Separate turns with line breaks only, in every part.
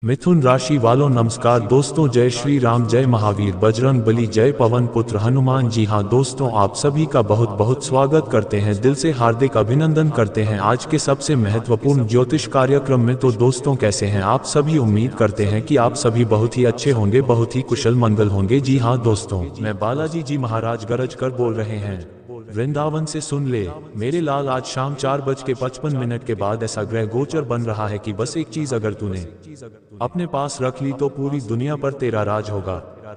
मिथुन राशि वालों नमस्कार दोस्तों, जय श्री राम, जय महावीर बजरंग बली, जय पवन पुत्र हनुमान। जी हाँ दोस्तों, आप सभी का बहुत बहुत स्वागत करते हैं, दिल से हार्दिक अभिनंदन करते हैं आज के सबसे महत्वपूर्ण ज्योतिष कार्यक्रम में। तो दोस्तों कैसे हैं आप सभी? उम्मीद करते हैं कि आप सभी बहुत ही अच्छे होंगे, बहुत ही कुशल मंगल होंगे। जी हाँ दोस्तों, मैं बालाजी जी महाराज गरज कर बोल रहे हैं वृंदावन से। सुन ले मेरे लाल, आज शाम 4:55 के बाद ऐसा ग्रह गोचर बन रहा है कि बस एक चीज अगर तूने अपने पास रख ली तो पूरी दुनिया पर तेरा राज होगा।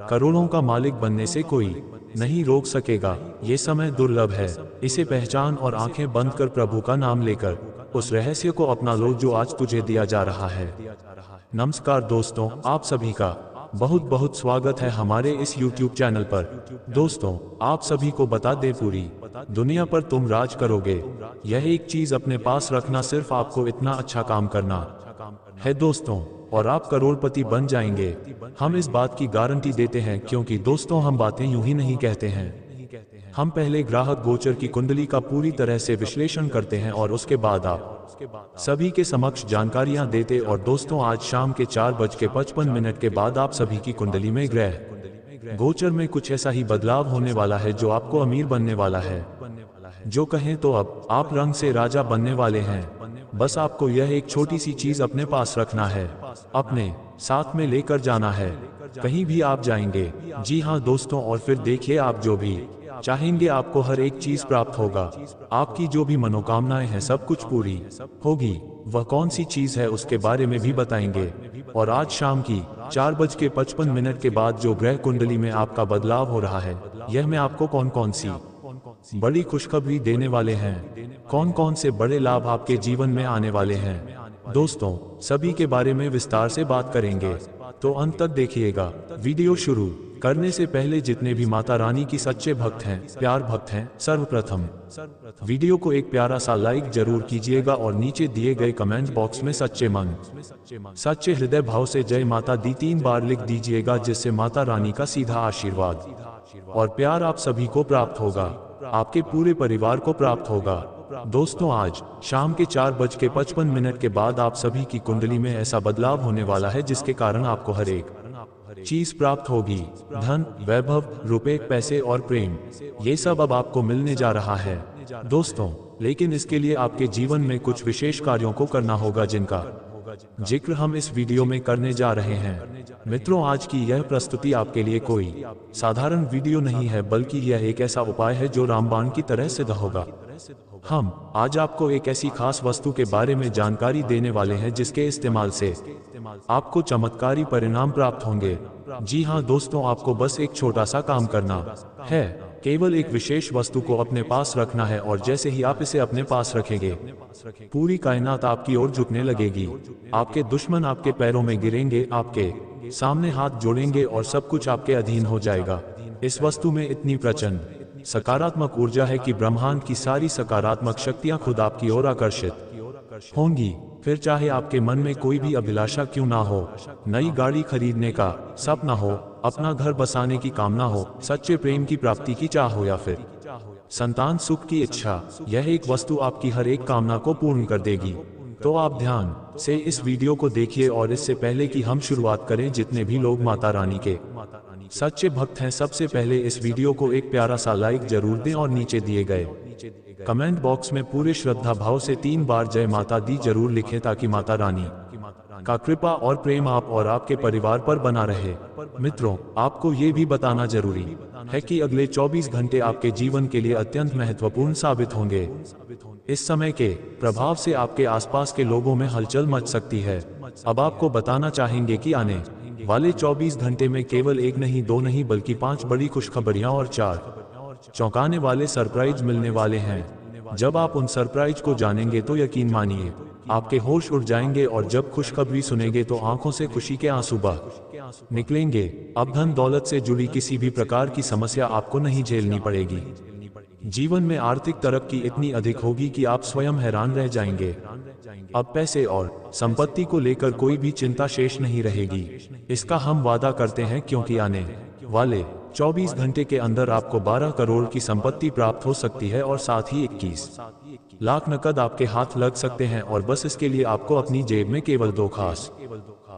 करोड़ों का मालिक बनने से कोई नहीं रोक सकेगा। ये समय दुर्लभ है, इसे पहचान और आंखें बंद कर प्रभु का नाम लेकर उस रहस्य को अपना लो जो आज तुझे दिया जा रहा है। नमस्कार दोस्तों, आप सभी का बहुत बहुत स्वागत है हमारे इस YouTube चैनल पर। दोस्तों आप सभी को बता दें, पूरी दुनिया पर तुम राज करोगे। यह एक चीज अपने पास रखना, सिर्फ आपको इतना अच्छा काम करना है दोस्तों, और आप करोड़पति बन जाएंगे। हम इस बात की गारंटी देते हैं, क्योंकि दोस्तों हम बातें यूं ही नहीं कहते हैं। हम पहले ग्राहक गोचर की कुंडली का पूरी तरह से विश्लेषण करते हैं और उसके बाद आप सभी के समक्ष जानकारियां देते। और दोस्तों आज शाम के 4:55 के बाद आप सभी की कुंडली में ग्रह गोचर में कुछ ऐसा ही बदलाव होने वाला है जो आपको अमीर बनने वाला है। जो कहें तो अब आप रंग से राजा बनने वाले हैं। बस आपको यह एक छोटी सी चीज अपने पास रखना है, अपने साथ में लेकर जाना है, कहीं भी आप जाएंगे। जी हाँ दोस्तों, और फिर देखिए आप जो भी चाहेंगे आपको हर एक चीज प्राप्त होगा। आपकी जो भी मनोकामनाएं हैं सब कुछ पूरी होगी। वह कौन सी चीज है उसके बारे में भी बताएंगे। और आज शाम की 4:55 के बाद जो ग्रह कुंडली में आपका बदलाव हो रहा है, यह में आपको कौन कौन सी बड़ी खुशखबरी देने वाले हैं, कौन कौन से बड़े लाभ आपके जीवन में आने वाले हैं। दोस्तों सभी के बारे में विस्तार से बात करेंगे, तो अंत तक देखिएगा। वीडियो शुरू करने से पहले जितने भी माता रानी की सच्चे भक्त हैं, प्यार भक्त हैं, सर्वप्रथम वीडियो को एक प्यारा सा लाइक जरूर कीजिएगा और नीचे दिए गए कमेंट बॉक्स में सच्चे मन, सच्चे हृदय भाव से जय माता दी 3 बार लिख दीजिएगा, जिससे माता रानी का सीधा आशीर्वाद और प्यार आप सभी को प्राप्त होगा, आपके पूरे परिवार को प्राप्त होगा। दोस्तों आज शाम के 4:55 के बाद आप सभी की कुंडली में ऐसा बदलाव होने वाला है जिसके कारण आपको हर एक चीज प्राप्त होगी। धन, वैभव, रुपए, पैसे और प्रेम, ये सब अब आपको मिलने जा रहा है दोस्तों। लेकिन इसके लिए आपके जीवन में कुछ विशेष कार्यों को करना होगा, जिनका जिक्र हम इस वीडियो में करने जा रहे हैं। मित्रों आज की यह प्रस्तुति आपके लिए कोई साधारण वीडियो नहीं है, बल्कि यह एक ऐसा उपाय है जो रामबाण की तरह सिद्ध होगा। हम आज आपको एक ऐसी खास वस्तु के बारे में जानकारी देने वाले हैं जिसके इस्तेमाल से आपको चमत्कारी परिणाम प्राप्त होंगे। जी हाँ दोस्तों, आपको बस एक छोटा सा काम करना है, केवल एक विशेष वस्तु को अपने पास रखना है, और जैसे ही आप इसे अपने पास रखेंगे पूरी कायनात आपकी ओर झुकने लगेगी। आपके दुश्मन आपके पैरों में गिरेंगे, आपके सामने हाथ जोड़ेंगे और सब कुछ आपके अधीन हो जाएगा। इस वस्तु में इतनी प्रचंड सकारात्मक ऊर्जा है कि ब्रह्मांड की सारी सकारात्मक शक्तियां खुद आपकी ओर आकर्षित होंगी। फिर चाहे आपके मन में कोई भी अभिलाषा क्यों ना हो, नई गाड़ी खरीदने का सपना हो, अपना घर बसाने की कामना हो, सच्चे प्रेम की प्राप्ति की चाह हो, या फिर संतान सुख की इच्छा, यह एक वस्तु आपकी हर एक कामना को पूर्ण कर देगी। तो आप ध्यान से इस वीडियो को देखिए, और इससे पहले कि हम शुरुआत करें, जितने भी लोग माता रानी के सच्चे भक्त हैं, सबसे पहले इस वीडियो को एक प्यारा सा लाइक जरूर दें और नीचे दिए गए कमेंट बॉक्स में पूरे श्रद्धा भाव से 3 बार जय माता दी जरूर लिखें, ताकि माता रानी का कृपा और प्रेम आप और आपके परिवार पर बना रहे। मित्रों आपको ये भी बताना जरूरी है कि अगले 24 घंटे आपके जीवन के लिए अत्यंत महत्वपूर्ण साबित होंगे। इस समय के प्रभाव से आपके आसपास के लोगों में हलचल मच सकती है। अब आपको बताना चाहेंगे कि आने वाले 24 घंटे में केवल 1 नहीं, 2 नहीं, बल्कि 5 बड़ी खुशखबरियां और 4 चौंकाने वाले सरप्राइज मिलने वाले हैं। जब आप उन सरप्राइज को जानेंगे तो यकीन मानिए आपके होश उड़ जाएंगे, और जब खुशखबरी सुनेंगे तो आंखों से खुशी के आंसू बह निकलेंगे। अब धन दौलत से जुड़ी किसी भी प्रकार की समस्या आपको नहीं झेलनी पड़ेगी। जीवन में आर्थिक तरक्की इतनी अधिक होगी कि आप स्वयं हैरान रह जाएंगे। अब पैसे और संपत्ति को लेकर कोई भी चिंता शेष नहीं रहेगी, इसका हम वादा करते हैं, क्योंकि आने वाले 24 घंटे के अंदर आपको 12 करोड़ की संपत्ति प्राप्त हो सकती है, और साथ ही 21 लाख नकद आपके हाथ लग सकते हैं। और बस इसके लिए आपको अपनी जेब में केवल 2 खास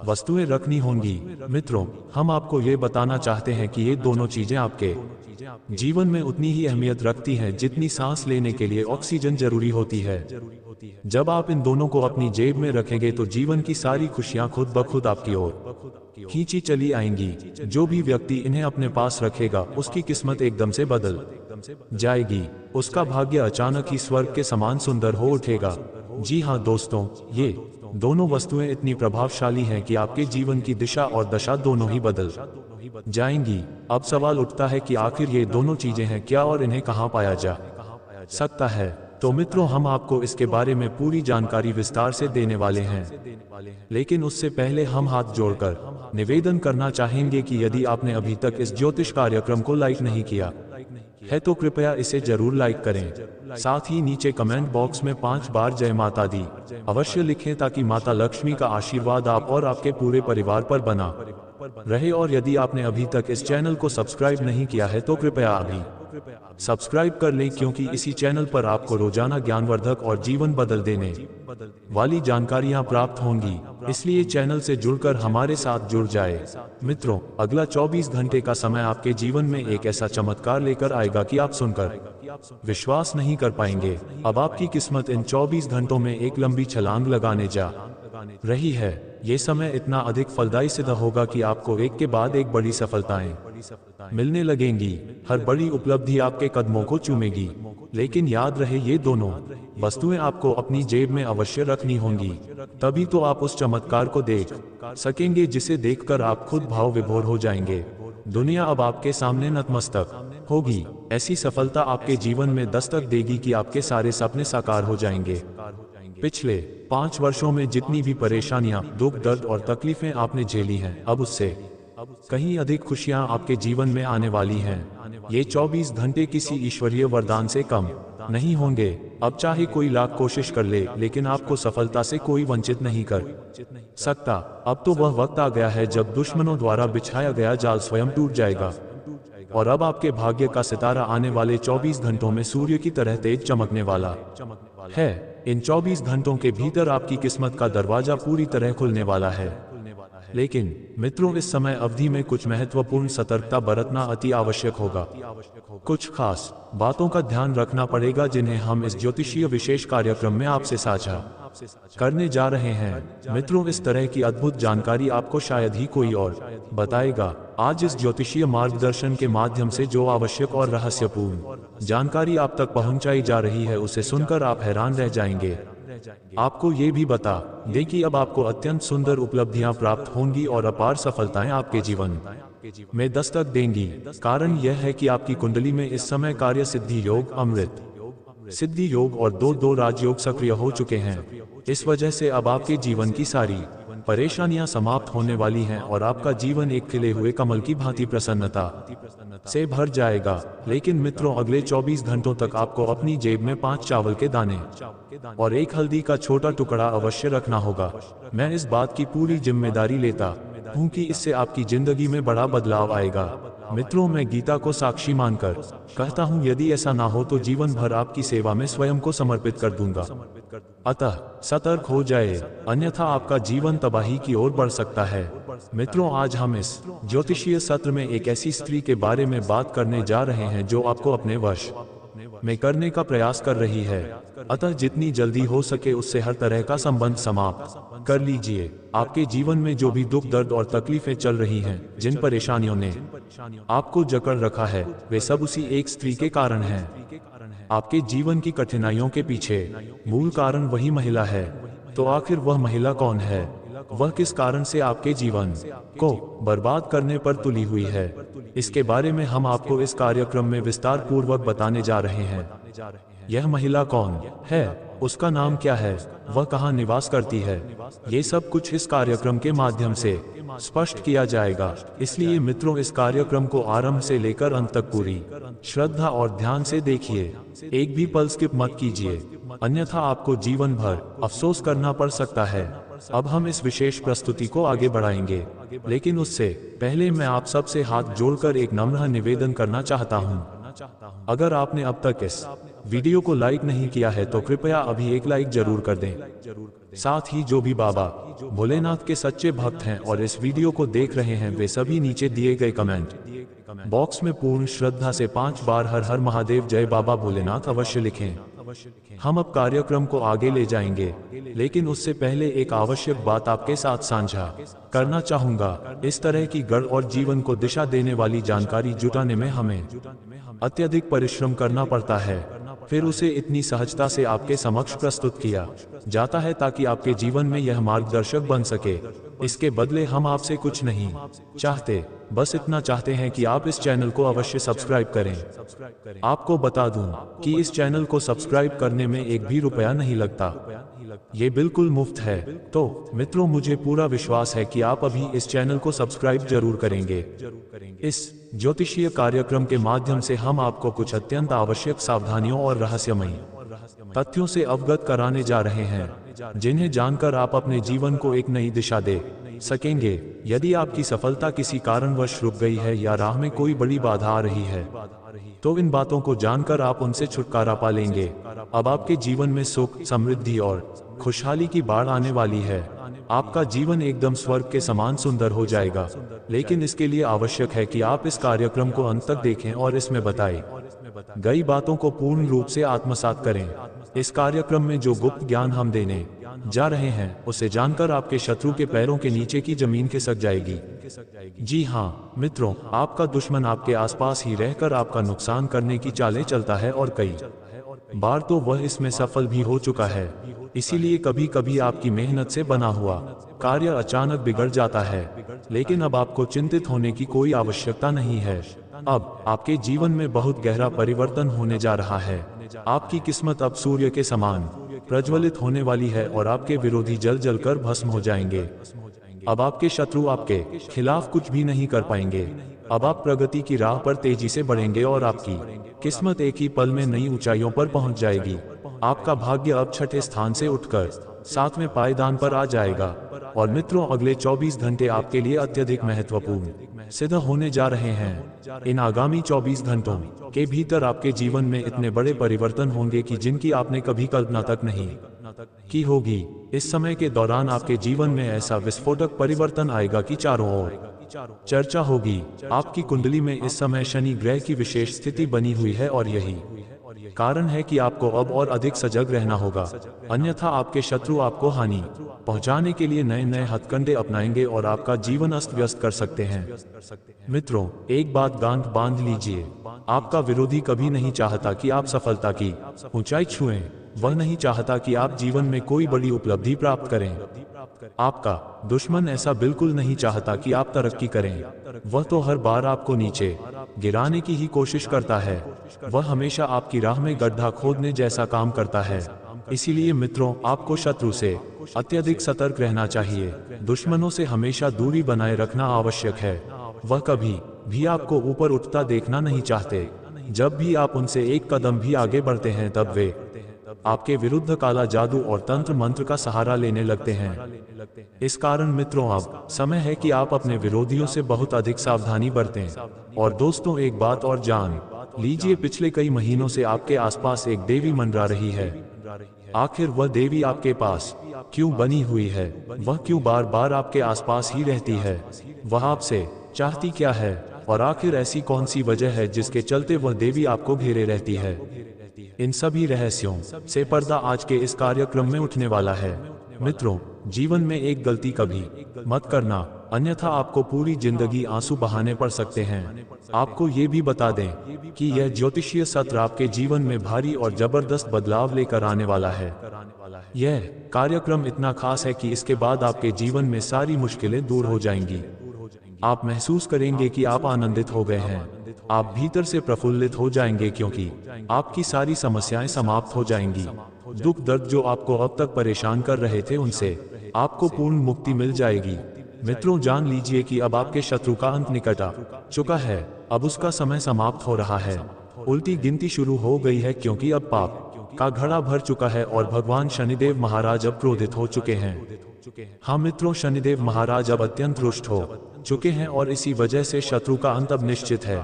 वस्तुएं रखनी होंगी। मित्रों, हम आपको ये बताना चाहते हैं कि ये दोनों चीजें आपके जीवन में उतनी ही अहमियत रखती हैं जितनी सांस लेने के लिए ऑक्सीजन जरूरी होती है। जब आप इन दोनों को अपनी जेब में रखेंगे तो जीवन की सारी खुशियां खुद ब खुद आपकी ओर खींची चली आएंगी। जो भी व्यक्ति इन्हें अपने पास रखेगा उसकी किस्मत एकदम से बदल जाएगी। उसका भाग्य अचानक ही स्वर्ग के समान सुंदर हो उठेगा। जी हाँ दोस्तों, ये दोनों वस्तुएं इतनी प्रभावशाली हैं कि आपके जीवन की दिशा और दशा दोनों ही बदल जाएंगी। अब सवाल उठता है कि आखिर ये दोनों चीजें हैं क्या और इन्हें कहाँ पाया जा सकता है। तो मित्रों, हम आपको इसके बारे में पूरी जानकारी विस्तार से देने वाले हैं। लेकिन उससे पहले हम हाथ जोड़कर निवेदन करना चाहेंगे कि यदि आपने अभी तक इस ज्योतिष कार्यक्रम को लाइक नहीं किया है तो कृपया इसे जरूर लाइक करें। साथ ही नीचे कमेंट बॉक्स में 5 बार जय माता दी अवश्य लिखें ताकि माता लक्ष्मी का आशीर्वाद आप और आपके पूरे परिवार पर बना रहे। और यदि आपने अभी तक इस चैनल को सब्सक्राइब नहीं किया है तो कृपया अभी सब्सक्राइब कर लें, क्योंकि इसी चैनल पर आपको रोजाना ज्ञानवर्धक और जीवन बदल देने वाली जानकारियां प्राप्त होंगी। इसलिए चैनल से जुड़कर हमारे साथ जुड़ जाए। मित्रों, अगला 24 घंटे का समय आपके जीवन में एक ऐसा चमत्कार लेकर आएगा कि आप सुनकर विश्वास नहीं कर पाएंगे। अब आपकी किस्मत इन 24 घंटों में एक लंबी छलांग लगाने जा रही है। ये समय इतना अधिक फलदायी सिद्ध होगा कि आपको एक के बाद एक बड़ी सफलताएं मिलने लगेंगी। हर बड़ी उपलब्धि आपके कदमों को चूमेगी। लेकिन याद रहे, ये दोनों वस्तुएं आपको अपनी जेब में अवश्य रखनी होंगी। तभी तो आप उस चमत्कार को देख सकेंगे जिसे देखकर आप खुद भाव विभोर हो जाएंगे। दुनिया अब आपके सामने नतमस्तक होगी। ऐसी सफलता आपके जीवन में दस्तक देगी कि आपके सारे सपने साकार हो जाएंगे। पिछले 5 वर्षों में जितनी भी परेशानियां, दुख, दर्द और तकलीफें आपने झेली हैं, अब उससे कहीं अधिक खुशियां आपके जीवन में आने वाली हैं। ये 24 घंटे किसी ईश्वरीय वरदान से कम नहीं होंगे। अब चाहे कोई लाख कोशिश कर ले, लेकिन आपको सफलता से कोई वंचित नहीं कर सकता। अब तो वह वक्त आ गया है जब दुश्मनों द्वारा बिछाया गया जाल स्वयं टूट जाएगा। और अब आपके भाग्य का सितारा आने वाले 24 घंटों में सूर्य की तरह तेज चमकने वाला है। इन 24 घंटों के भीतर आपकी किस्मत का दरवाजा पूरी तरह खुलने वाला है। लेकिन मित्रों, इस समय अवधि में कुछ महत्वपूर्ण सतर्कता बरतना अति आवश्यक होगा। कुछ खास बातों का ध्यान रखना पड़ेगा जिन्हें हम इस ज्योतिषीय विशेष कार्यक्रम में आपसे साझा करने जा रहे हैं। मित्रों, इस तरह की अद्भुत जानकारी आपको शायद ही कोई और बताएगा। आज इस ज्योतिषीय मार्गदर्शन के माध्यम से जो आवश्यक और रहस्यपूर्ण जानकारी आप तक पहुंचाई जा रही है, उसे सुनकर आप हैरान रह जाएंगे। आपको ये भी बता दें कि अब आपको अत्यंत सुंदर उपलब्धियां प्राप्त होंगी और अपार सफलताएं आपके जीवन में दस्तक देंगी। कारण यह है कि आपकी कुंडली में इस समय कार्य सिद्धि योग, अमृत सिद्धि योग और 2 राजयोग सक्रिय हो चुके हैं। इस वजह से अब आपके जीवन की सारी परेशानियां समाप्त होने वाली हैं और आपका जीवन एक खिले हुए कमल की भांति प्रसन्नता से भर जाएगा। लेकिन मित्रों, अगले 24 घंटों तक आपको अपनी जेब में 5 चावल के दाने और 1 हल्दी का छोटा टुकड़ा अवश्य रखना होगा। मैं इस बात की पूरी जिम्मेदारी लेता हूं कि इससे आपकी जिंदगी में बड़ा बदलाव आएगा। मित्रों, मैं गीता को साक्षी मानकर कहता हूं, यदि ऐसा ना हो तो जीवन भर आपकी सेवा में स्वयं को समर्पित कर दूंगा। अतः सतर्क हो जाए, अन्यथा आपका जीवन तबाही की ओर बढ़ सकता है। मित्रों, आज हम इस ज्योतिषीय सत्र में एक ऐसी स्त्री के बारे में बात करने जा रहे हैं जो आपको अपने वश में करने का प्रयास कर रही है। अतः जितनी जल्दी हो सके उससे हर तरह का संबंध समाप्त कर लीजिए। आपके जीवन में जो भी दुख, दर्द और तकलीफें चल रही हैं, जिन परेशानियों ने आपको जकड़ रखा है, वे सब उसी एक स्त्री के कारण हैं। आपके जीवन की कठिनाइयों के पीछे मूल कारण वही महिला है। तो आखिर वह महिला कौन है? वह किस कारण से आपके जीवन को बर्बाद करने पर तुली हुई है? इसके बारे में हम आपको इस कार्यक्रम में विस्तार पूर्वक बताने जा रहे हैं। यह महिला कौन है, उसका नाम क्या है, वह कहाँ निवास करती है, ये सब कुछ इस कार्यक्रम के माध्यम से स्पष्ट किया जाएगा। इसलिए मित्रों, इस कार्यक्रम को आरंभ से लेकर अंत तक पूरी श्रद्धा और ध्यान से देखिए। एक भी पल स्किप मत कीजिए, अन्यथा आपको जीवन भर अफसोस करना पड़ सकता है। अब हम इस विशेष प्रस्तुति को आगे बढ़ाएंगे, लेकिन उससे पहले मैं आप सबसे हाथ जोड़कर एक नम्र निवेदन करना चाहता हूं। अगर आपने अब तक इस वीडियो को लाइक नहीं किया है तो कृपया अभी एक लाइक जरूर कर दें। साथ ही जो भी बाबा भोलेनाथ के सच्चे भक्त हैं और इस वीडियो को देख रहे हैं वे सभी नीचे दिए गए कमेंट बॉक्स में पूर्ण श्रद्धा से 5 बार हर हर महादेव जय बाबा भोलेनाथ अवश्य लिखें। हम अब कार्यक्रम को आगे ले जाएंगे, लेकिन उससे पहले एक आवश्यक बात आपके साथ साझा करना चाहूंगा। इस तरह की गढ़ और जीवन को दिशा देने वाली जानकारी जुटाने में हमें अत्यधिक परिश्रम करना पड़ता है, फिर उसे इतनी सहजता से आपके समक्ष प्रस्तुत किया जाता है ताकि आपके जीवन में यह मार्गदर्शक बन सके। इसके बदले हम आपसे कुछ नहीं चाहते, बस इतना चाहते हैं कि आप इस चैनल को अवश्य सब्सक्राइब करें। आपको बता दूं कि इस चैनल को सब्सक्राइब करने में एक भी रुपया नहीं लगता, ये बिल्कुल मुफ्त है। तो मित्रों, मुझे पूरा विश्वास है कि आप अभी इस चैनल को सब्सक्राइब जरूर करेंगे। इस ज्योतिषीय कार्यक्रम के माध्यम से हम आपको कुछ अत्यंत आवश्यक सावधानियों और रहस्यमयी तथ्यों से अवगत कराने जा रहे हैं, जिन्हें जानकर आप अपने जीवन को एक नई दिशा दे सकेंगे। यदि आपकी सफलता किसी कारणवश रुक गई है या राह में कोई बड़ी बाधा आ रही है, तो इन बातों को जानकर आप उनसे छुटकारा पा लेंगे। अब आपके जीवन में सुख, समृद्धि और खुशहाली की बाढ़ आने वाली है। आपका जीवन एकदम स्वर्ग के समान सुंदर हो जाएगा, लेकिन इसके लिए आवश्यक है कि आप इस कार्यक्रम को अंत तक देखें और इसमें बताई गई बातों को पूर्ण रूप से आत्मसात करें। इस कार्यक्रम में जो गुप्त ज्ञान हम देने जा रहे हैं, उसे जानकर आपके शत्रु के पैरों के नीचे की जमीन खिसक जाएगी। जी हाँ मित्रों, आपका दुश्मन आपके आसपास ही रहकर आपका नुकसान करने की चालें चलता है और कई बार तो वह इसमें सफल भी हो चुका है। इसीलिए कभी कभी आपकी मेहनत से बना हुआ कार्य अचानक बिगड़ जाता है, लेकिन अब आपको चिंतित होने की कोई आवश्यकता नहीं है। अब आपके जीवन में बहुत गहरा परिवर्तन होने जा रहा है। आपकी किस्मत अब सूर्य के समान प्रज्वलित होने वाली है और आपके विरोधी जल जलकर भस्म हो जाएंगे। अब आपके शत्रु आपके खिलाफ कुछ भी नहीं कर पाएंगे। अब आप प्रगति की राह पर तेजी से बढ़ेंगे और आपकी किस्मत एक ही पल में नई ऊंचाइयों पर पहुंच जाएगी। आपका भाग्य अब 6ठे स्थान से उठकर 7वें पायदान पर आ जाएगा। और मित्रों, अगले 24 घंटे आपके लिए अत्यधिक महत्वपूर्ण सिद्ध होने जा रहे हैं। इन आगामी 24 घंटों के भीतर आपके जीवन में इतने बड़े परिवर्तन होंगे कि जिनकी आपने कभी कल्पना तक नहीं की होगी। इस समय के दौरान आपके जीवन में ऐसा विस्फोटक परिवर्तन आएगा कि चारों ओर चर्चा होगी। आपकी कुंडली में इस समय शनि ग्रह की विशेष स्थिति बनी हुई है और यही कारण है कि आपको अब और अधिक सजग रहना होगा, अन्यथा आपके शत्रु आपको हानि पहुंचाने के लिए नए नए हथकंडे अपनाएंगे और आपका जीवन अस्त व्यस्त कर सकते हैं। मित्रों, एक बात गांठ बांध लीजिए, आपका विरोधी कभी नहीं चाहता कि आप सफलता की ऊंचाई छुएं। वह नहीं चाहता कि आप जीवन में कोई बड़ी उपलब्धि प्राप्त करें। आपका दुश्मन ऐसा बिल्कुल नहीं चाहता कि आप तरक्की करें। वह तो हर बार आपको नीचे गिराने की ही कोशिश करता है। वह हमेशा आपकी राह में गड्ढा खोदने जैसा काम करता है। इसीलिए मित्रों, आपको शत्रु से अत्यधिक सतर्क रहना चाहिए। दुश्मनों से हमेशा दूरी बनाए रखना आवश्यक है। वह कभी भी आपको ऊपर उठता देखना नहीं चाहते। जब भी आप उनसे एक कदम भी आगे बढ़ते हैं, तब वे आपके विरुद्ध काला जादू और तंत्र मंत्र का सहारा लेने लगते हैं। इस कारण मित्रों, अब समय है कि आप अपने विरोधियों से बहुत अधिक सावधानी बरतें। और दोस्तों, एक बात और जान लीजिए, पिछले कई महीनों से आपके आसपास एक देवी मंडरा रही है। आखिर वह देवी आपके पास क्यों बनी हुई है? वह क्यों बार बार आपके आसपास ही रहती है? वह आपसे चाहती क्या है? और आखिर ऐसी कौन सी वजह है जिसके चलते वह देवी आपको घेरे रहती है? इन सभी रहस्यों से पर्दा आज के इस कार्यक्रम में उठने वाला है। मित्रों, जीवन में एक गलती कभी मत करना, अन्यथा आपको पूरी जिंदगी आंसू बहाने पड़ सकते हैं। आपको ये भी बता दें कि यह ज्योतिषीय सत्र आपके जीवन में भारी और जबरदस्त बदलाव लेकर आने वाला है। यह कार्यक्रम इतना खास है कि इसके बाद आपके जीवन में सारी मुश्किलें दूर हो जाएंगी। आप महसूस करेंगे कि आप आनंदित हो गए हैं। आप भीतर से प्रफुल्लित हो जाएंगे, क्योंकि आपकी सारी समस्याएं समाप्त हो जाएंगी। दुख दर्द जो आपको अब तक परेशान कर रहे थे, उनसे आपको पूर्ण मुक्ति मिल जाएगी। मित्रों, जान लीजिए कि अब आपके शत्रु का अंत निकट आ चुका है। अब उसका समय समाप्त हो रहा है। उल्टी गिनती शुरू हो गई है, क्योंकि अब पाप का घड़ा भर चुका है और भगवान शनिदेव महाराज अब क्रोधित हो चुके हैं। हाँ मित्रों, शनिदेव महाराज अब अत्यंत रुष्ट हो चुके हैं और इसी वजह से शत्रु का अंत अब निश्चित है।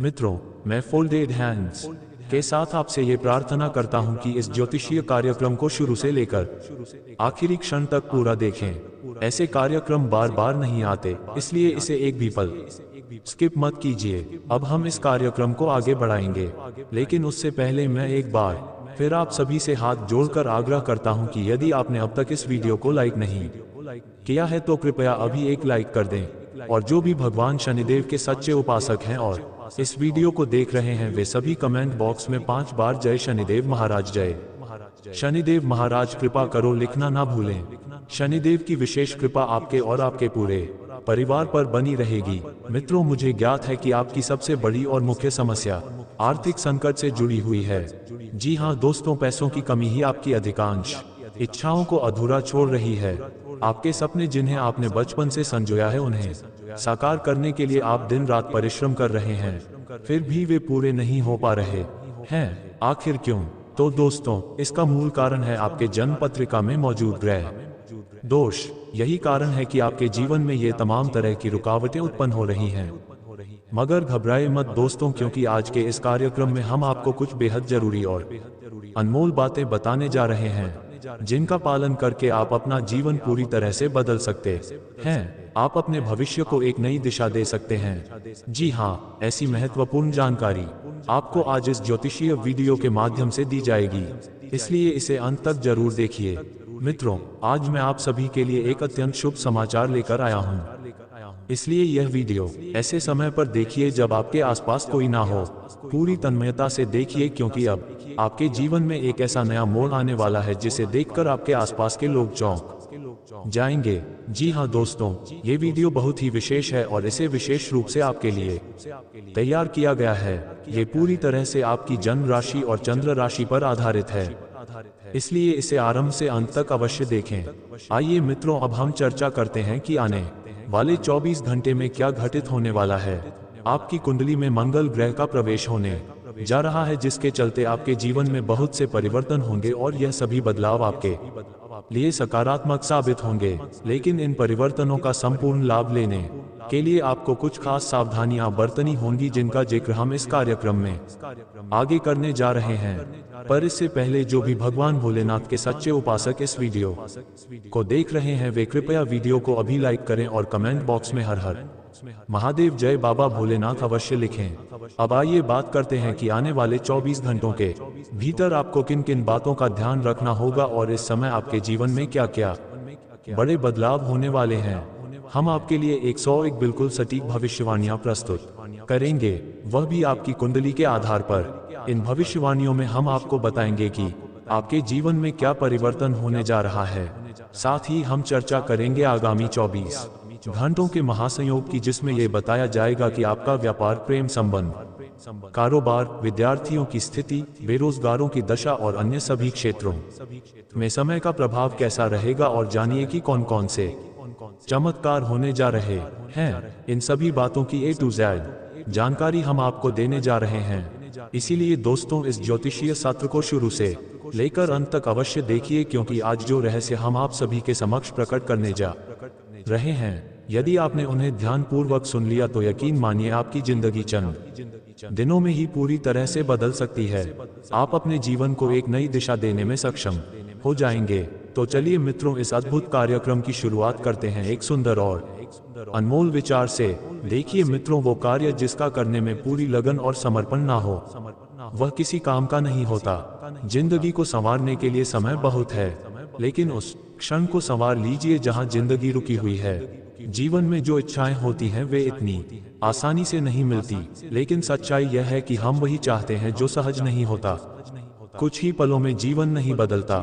मित्रों, मैं फोल्डेड हैंड्स के साथ आपसे ये प्रार्थना करता हूं कि इस ज्योतिषीय कार्यक्रम को शुरू से लेकर आखिरी क्षण तक पूरा देखें। ऐसे कार्यक्रम बार बार नहीं आते, इसलिए इसे एक भी पल स्किप मत कीजिए। अब हम इस कार्यक्रम को आगे बढ़ाएंगे, लेकिन उससे पहले मैं एक बार फिर आप सभी से हाथ जोड़कर आग्रह करता हूं कि यदि आपने अब तक इस वीडियो को लाइक नहीं किया है तो कृपया अभी एक लाइक कर दें, और जो भी भगवान शनिदेव के सच्चे उपासक हैं और इस वीडियो को देख रहे हैं वे सभी कमेंट बॉक्स में 5 बार जय शनिदेव महाराज जय शनिदेव महाराज कृपा करो लिखना ना भूलें। शनिदेव की विशेष कृपा आपके और आपके पूरे परिवार पर बनी रहेगी। मित्रों, मुझे ज्ञात है कि आपकी सबसे बड़ी और मुख्य समस्या आर्थिक संकट से जुड़ी हुई है। जी हाँ दोस्तों, पैसों की कमी ही आपकी अधिकांश इच्छाओं को अधूरा छोड़ रही है। आपके सपने जिन्हें आपने बचपन से संजोया है उन्हें साकार करने के लिए आप दिन रात परिश्रम कर रहे हैं, फिर भी वे पूरे नहीं हो पा रहे हैं। आखिर क्यों? तो दोस्तों, इसका मूल कारण है आपके जन्म पत्रिका में मौजूद ग्रह दोष। यही कारण है कि आपके जीवन में ये तमाम तरह की रुकावटें उत्पन्न हो रही हैं। मगर घबराए मत दोस्तों, क्योंकि आज के इस कार्यक्रम में हम आपको कुछ बेहद जरूरी और अनमोल बातें बताने जा रहे हैं, जिनका पालन करके आप अपना जीवन पूरी तरह से बदल सकते हैं। आप अपने भविष्य को एक नई दिशा दे सकते हैं। जी हाँ, ऐसी महत्वपूर्ण जानकारी आपको आज इस ज्योतिषीय वीडियो के माध्यम से दी जाएगी, इसलिए इसे अंत तक जरूर देखिए। मित्रों, आज मैं आप सभी के लिए एक अत्यंत शुभ समाचार लेकर आया हूँ, इसलिए यह वीडियो ऐसे समय पर देखिए जब आपके आसपास कोई ना हो। पूरी तन्मयता से देखिए, क्योंकि अब आपके जीवन में एक ऐसा नया मोड़ आने वाला है जिसे देखकर आपके आसपास के लोग चौंक जाएंगे। जी हाँ दोस्तों, ये वीडियो बहुत ही विशेष है और इसे विशेष रूप से आपके लिए तैयार किया गया है। ये पूरी तरह से आपकी जन्म राशि और चंद्र राशि पर आधारित है, इसलिए इसे आरंभ से अंत तक अवश्य देखें। आइए मित्रों, अब हम चर्चा करते हैं कि आने वाले 24 घंटे में क्या घटित होने वाला है। आपकी कुंडली में मंगल ग्रह का प्रवेश होने जा रहा है, जिसके चलते आपके जीवन में बहुत से परिवर्तन होंगे और यह सभी बदलाव आपके लिए सकारात्मक साबित होंगे। लेकिन इन परिवर्तनों का संपूर्ण लाभ लेने के लिए आपको कुछ खास सावधानियां बरतनी होंगी, जिनका जिक्र हम इस कार्यक्रम में आगे करने जा रहे हैं। पर इससे पहले जो भी भगवान भोलेनाथ के सच्चे उपासक इस वीडियो को देख रहे हैं वे कृपया वीडियो को अभी लाइक करें और कमेंट बॉक्स में हर हर महादेव जय बाबा भोलेनाथ अवश्य लिखें। अब आइए बात करते हैं कि आने वाले 24 घंटों के भीतर आपको किन किन बातों का ध्यान रखना होगा और इस समय आपके जीवन में क्या क्या बड़े बदलाव होने वाले हैं। हम आपके लिए 101 बिल्कुल सटीक भविष्यवाणियां प्रस्तुत करेंगे, वह भी आपकी कुंडली के आधार पर। इन भविष्यवाणियों में हम आपको बताएंगे कि आपके जीवन में क्या परिवर्तन होने जा रहा है। साथ ही हम चर्चा करेंगे आगामी 24 घंटों के महासंयोग की, जिसमें यह बताया जाएगा कि आपका व्यापार, प्रेम संबंध, कारोबार, विद्यार्थियों की स्थिति, बेरोजगारों की दशा और अन्य सभी क्षेत्रों में समय का प्रभाव कैसा रहेगा। और जानिए कि कौन कौन से चमत्कार होने जा रहे हैं। इन सभी बातों की A to Z जानकारी हम आपको देने जा रहे हैं। इसीलिए दोस्तों, इस ज्योतिषीय सत्र को शुरू से लेकर अंत तक अवश्य देखिए, क्योंकि आज जो रहस्य हम आप सभी के समक्ष प्रकट करने जा रहे हैं, यदि आपने उन्हें ध्यान पूर्वक सुन लिया तो यकीन मानिए आपकी जिंदगी चंद दिनों में ही पूरी तरह से बदल सकती है। आप अपने जीवन को एक नई दिशा देने में सक्षम हो जाएंगे। तो चलिए मित्रों, इस अद्भुत कार्यक्रम की शुरुआत करते हैं एक सुंदर और अनमोल विचार से। देखिए मित्रों, वो कार्य जिसका करने में पूरी लगन और समर्पण ना हो वह किसी काम का नहीं होता। जिंदगी को संवारने के लिए समय बहुत है, लेकिन उस क्षण को संवार लीजिए जहां जिंदगी रुकी हुई है। जीवन में जो इच्छाएं होती हैं वे इतनी आसानी से नहीं मिलती, लेकिन सच्चाई यह है कि हम वही चाहते हैं जो सहज नहीं होता। कुछ ही पलों में जीवन नहीं बदलता,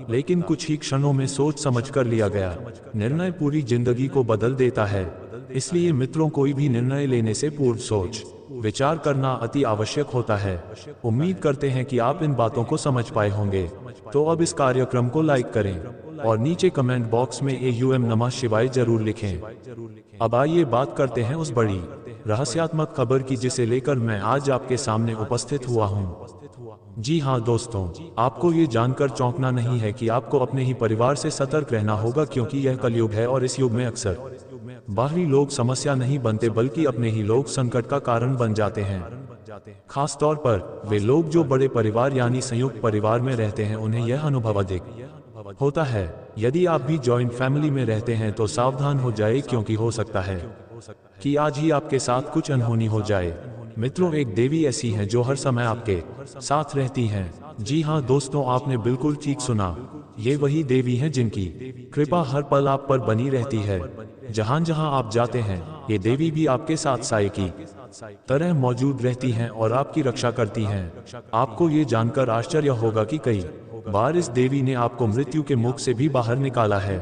लेकिन कुछ ही क्षणों में सोच समझ कर लिया गया निर्णय पूरी जिंदगी को बदल देता है। इसलिए मित्रों, कोई भी निर्णय लेने से पूर्व सोच विचार करना अति आवश्यक होता है। उम्मीद करते हैं कि आप इन बातों को समझ पाए होंगे। तो अब इस कार्यक्रम को लाइक करें और नीचे कमेंट बॉक्स में AUM नमः शिवाय जरूर लिखें। अब आइए बात करते हैं उस बड़ी रहस्यात्मक खबर की, जिसे लेकर मैं आज आपके सामने उपस्थित हुआ हूं। जी हाँ दोस्तों, आपको ये जानकर चौंकना नहीं है कि आपको अपने ही परिवार से सतर्क रहना होगा, क्योंकि यह कलयुग है और इस युग में अक्सर बाहरी लोग समस्या नहीं बनते बल्कि अपने ही लोग संकट का कारण बन जाते हैं। खास तौर पर वे लोग जो बड़े परिवार यानी संयुक्त परिवार में रहते हैं, उन्हें यह अनुभव अधिक होता है। यदि आप भी जॉइंट फैमिली में रहते हैं तो सावधान हो जाए, क्योंकि हो सकता है कि आज ही आपके साथ कुछ अनहोनी हो जाए। मित्रों, एक देवी ऐसी हैं जो हर समय आपके साथ रहती हैं। जी हाँ दोस्तों, आपने बिल्कुल ठीक सुना। ये वही देवी हैं जिनकी कृपा हर पल आप पर बनी रहती है। जहां जहां आप जाते हैं, ये देवी भी आपके साथ साए की तरह मौजूद रहती हैं और आपकी रक्षा करती हैं। आपको ये जानकर आश्चर्य होगा कि कई बार इस देवी ने आपको मृत्यु के मुख से भी बाहर निकाला है।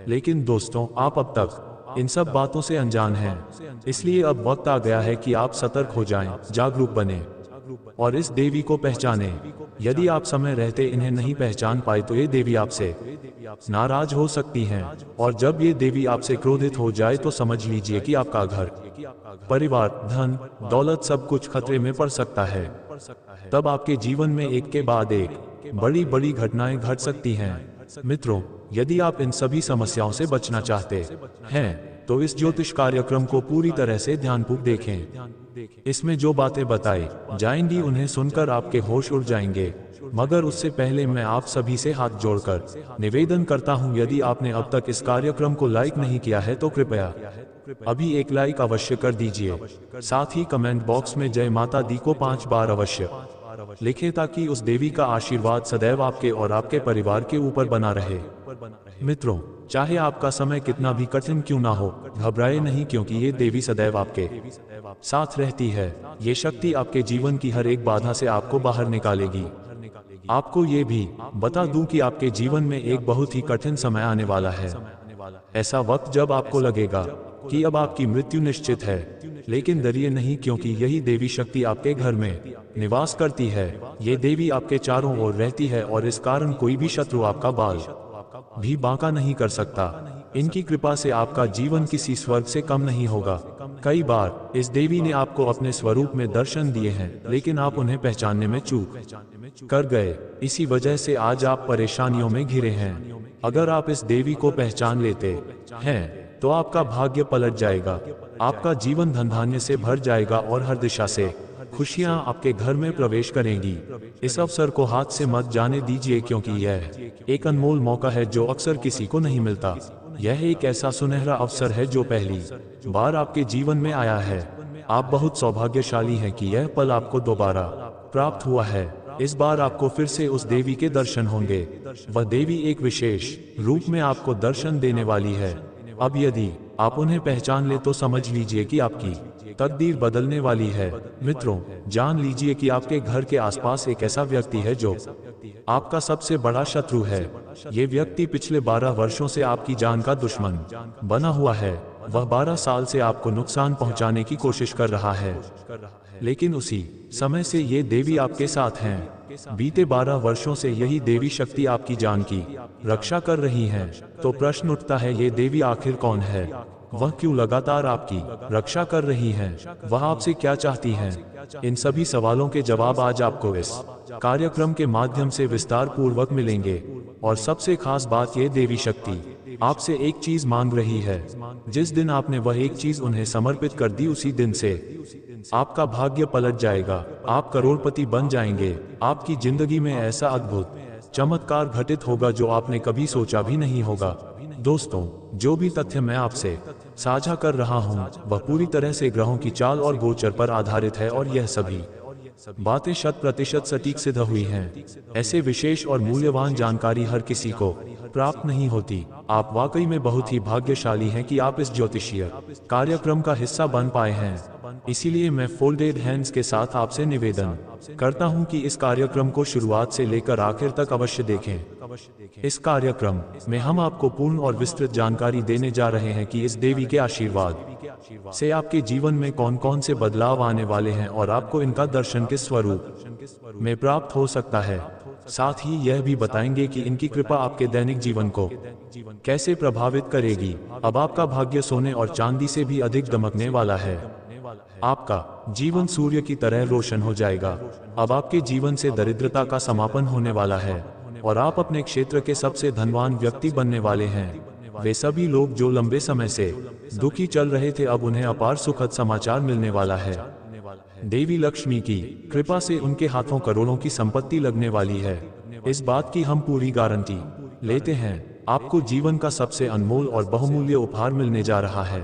लेकिन दोस्तों, आप अब तक इन सब बातों से अनजान हैं। इसलिए अब वक्त आ गया है कि आप सतर्क हो जाएं, जागरूक बने और इस देवी को पहचानें। यदि आप समय रहते इन्हें नहीं पहचान पाए तो ये देवी आपसे नाराज हो सकती हैं, और जब ये देवी आपसे क्रोधित हो जाए तो समझ लीजिए कि आपका घर, परिवार, धन, दौलत सब कुछ खतरे में पड़ सकता है। तब आपके जीवन में एक के बाद एक बड़ी बड़ी घटनाएं घट सकती हैं। मित्रों, यदि आप इन सभी समस्याओं से बचना चाहते हैं तो इस ज्योतिष कार्यक्रम को पूरी तरह से ध्यानपूर्वक देखें। इसमें जो बातें बताई जाएंगी उन्हें सुनकर आपके होश उड़ जाएंगे। मगर उससे पहले मैं आप सभी से हाथ जोड़कर निवेदन करता हूं, यदि आपने अब तक इस कार्यक्रम को लाइक नहीं किया है तो कृपया अभी एक लाइक अवश्य कर दीजिए। साथ ही कमेंट बॉक्स में जय माता दी को 5 बार अवश्य लिखें, ताकि उस देवी का आशीर्वाद सदैव आपके और आपके परिवार के ऊपर बना रहे। मित्रों, चाहे आपका समय कितना भी कठिन क्यों ना हो, घबराए नहीं, क्योंकि ये देवी सदैव आपके साथ रहती है। ये शक्ति आपके जीवन की हर एक बाधा से आपको बाहर निकालेगी। आपको ये भी बता दूं कि आपके जीवन में एक बहुत ही कठिन समय आने वाला है। ऐसा वक्त जब आपको लगेगा कि अब आपकी मृत्यु निश्चित है, लेकिन डरिए नहीं, क्योंकि यही देवी शक्ति आपके घर में निवास करती है। ये देवी आपके चारों ओर रहती है और इस कारण कोई भी शत्रु आपका बाल भी बांका नहीं कर सकता। इनकी कृपा से आपका जीवन किसी स्वर्ग से कम नहीं होगा। कई बार इस देवी ने आपको अपने स्वरूप में दर्शन दिए हैं, लेकिन आप उन्हें पहचानने में चूक कर गए। इसी वजह से आज आप परेशानियों में घिरे हैं। अगर आप इस देवी को पहचान लेते हैं तो आपका भाग्य पलट जाएगा, आपका जीवन धन धान्य से भर जाएगा और हर दिशा से खुशियां आपके घर में प्रवेश करेंगी। इस अवसर को हाथ से मत जाने दीजिए, क्योंकि यह एक अनमोल मौका है जो अक्सर किसी को नहीं मिलता। यह एक ऐसा सुनहरा अवसर है जो पहली बार आपके जीवन में आया है। आप बहुत सौभाग्यशाली हैं कि यह पल आपको दोबारा प्राप्त हुआ है। इस बार आपको फिर से उस देवी के दर्शन होंगे। वह देवी एक विशेष रूप में आपको दर्शन देने वाली है। अब यदि आप उन्हें पहचान ले तो समझ लीजिए कि आपकी तकदीर बदलने वाली है। मित्रों, जान लीजिए कि आपके घर के आसपास एक ऐसा व्यक्ति है जो आपका सबसे बड़ा शत्रु है। ये व्यक्ति पिछले 12 वर्षों से आपकी जान का दुश्मन बना हुआ है। वह 12 साल से आपको नुकसान पहुंचाने की कोशिश कर रहा है, लेकिन उसी समय से ये देवी आपके साथ हैं। बीते 12 वर्षों से यही देवी शक्ति आपकी जान की रक्षा कर रही है। तो प्रश्न उठता है, ये देवी आखिर कौन है? वह क्यों लगातार आपकी रक्षा कर रही हैं? वह आपसे क्या चाहती हैं? इन सभी सवालों के जवाब आज आपको इस कार्यक्रम के माध्यम से विस्तार पूर्वक मिलेंगे। और सबसे खास बात, ये देवी शक्ति आपसे एक चीज मांग रही है। जिस दिन आपने वह एक चीज उन्हें समर्पित कर दी, उसी दिन से आपका भाग्य पलट जाएगा। आप करोड़पति बन जाएंगे। आपकी जिंदगी में ऐसा अद्भुत चमत्कार घटित होगा जो आपने कभी सोचा भी नहीं होगा। दोस्तों, जो भी तथ्य मैं आपसे साझा कर रहा हूं, वह पूरी तरह से ग्रहों की चाल और गोचर पर आधारित है, और यह सभी बातें 100% सटीक सिद्ध हुई हैं। ऐसे विशेष और मूल्यवान जानकारी हर किसी को प्राप्त नहीं होती। आप वाकई में बहुत ही भाग्यशाली हैं कि आप इस ज्योतिषीय कार्यक्रम का हिस्सा बन पाए हैं। इसीलिए मैं फोल्डेड हैंड्स के साथ आपसे निवेदन करता हूं कि इस कार्यक्रम को शुरुआत से लेकर आखिर तक अवश्य देखें। इस कार्यक्रम में हम आपको पूर्ण और विस्तृत जानकारी देने जा रहे हैं कि इस देवी के आशीर्वाद से आपके जीवन में कौन कौन से बदलाव आने वाले हैं और आपको इनका दर्शन किस स्वरूप में प्राप्त हो सकता है। साथ ही यह भी बताएंगे कि इनकी कृपा आपके दैनिक जीवन को कैसे प्रभावित करेगी। अब आपका भाग्य सोने और चांदी से भी अधिक दमकने वाला है। आपका जीवन सूर्य की तरह रोशन हो जाएगा। अब आपके जीवन से दरिद्रता का समापन होने वाला है और आप अपने क्षेत्र के सबसे धनवान व्यक्ति बनने वाले हैं। वे सभी लोग जो लंबे समय से दुखी चल रहे थे, अब उन्हें अपार सुखद समाचार मिलने वाला है। देवी लक्ष्मी की कृपा से उनके हाथों करोड़ों की संपत्ति लगने वाली है। इस बात की हम पूरी गारंटी लेते हैं। आपको जीवन का सबसे अनमोल और बहुमूल्य उपहार मिलने जा रहा है।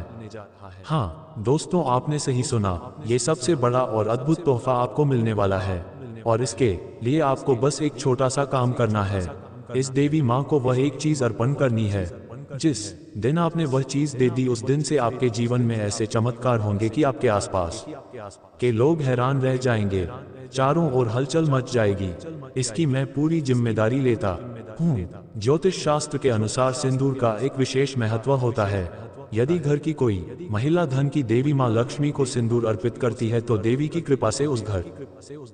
हाँ दोस्तों, आपने सही सुना, ये सबसे बड़ा और अद्भुत तोहफा आपको मिलने वाला है, और इसके लिए आपको बस एक छोटा सा काम करना है। इस देवी माँ को वह एक चीज अर्पण करनी है। जिस दिन आपने वह चीज दे दी, उस दिन से आपके जीवन में ऐसे चमत्कार होंगे कि आपके आसपास के लोग हैरान रह जाएंगे। चारों ओर हलचल मच जाएगी। इसकी मैं पूरी जिम्मेदारी लेता हूँ। ज्योतिष शास्त्र के अनुसार सिंदूर का एक विशेष महत्व होता है। यदि घर की कोई महिला धन की देवी माँ लक्ष्मी को सिंदूर अर्पित करती है, तो देवी की कृपा से उस घर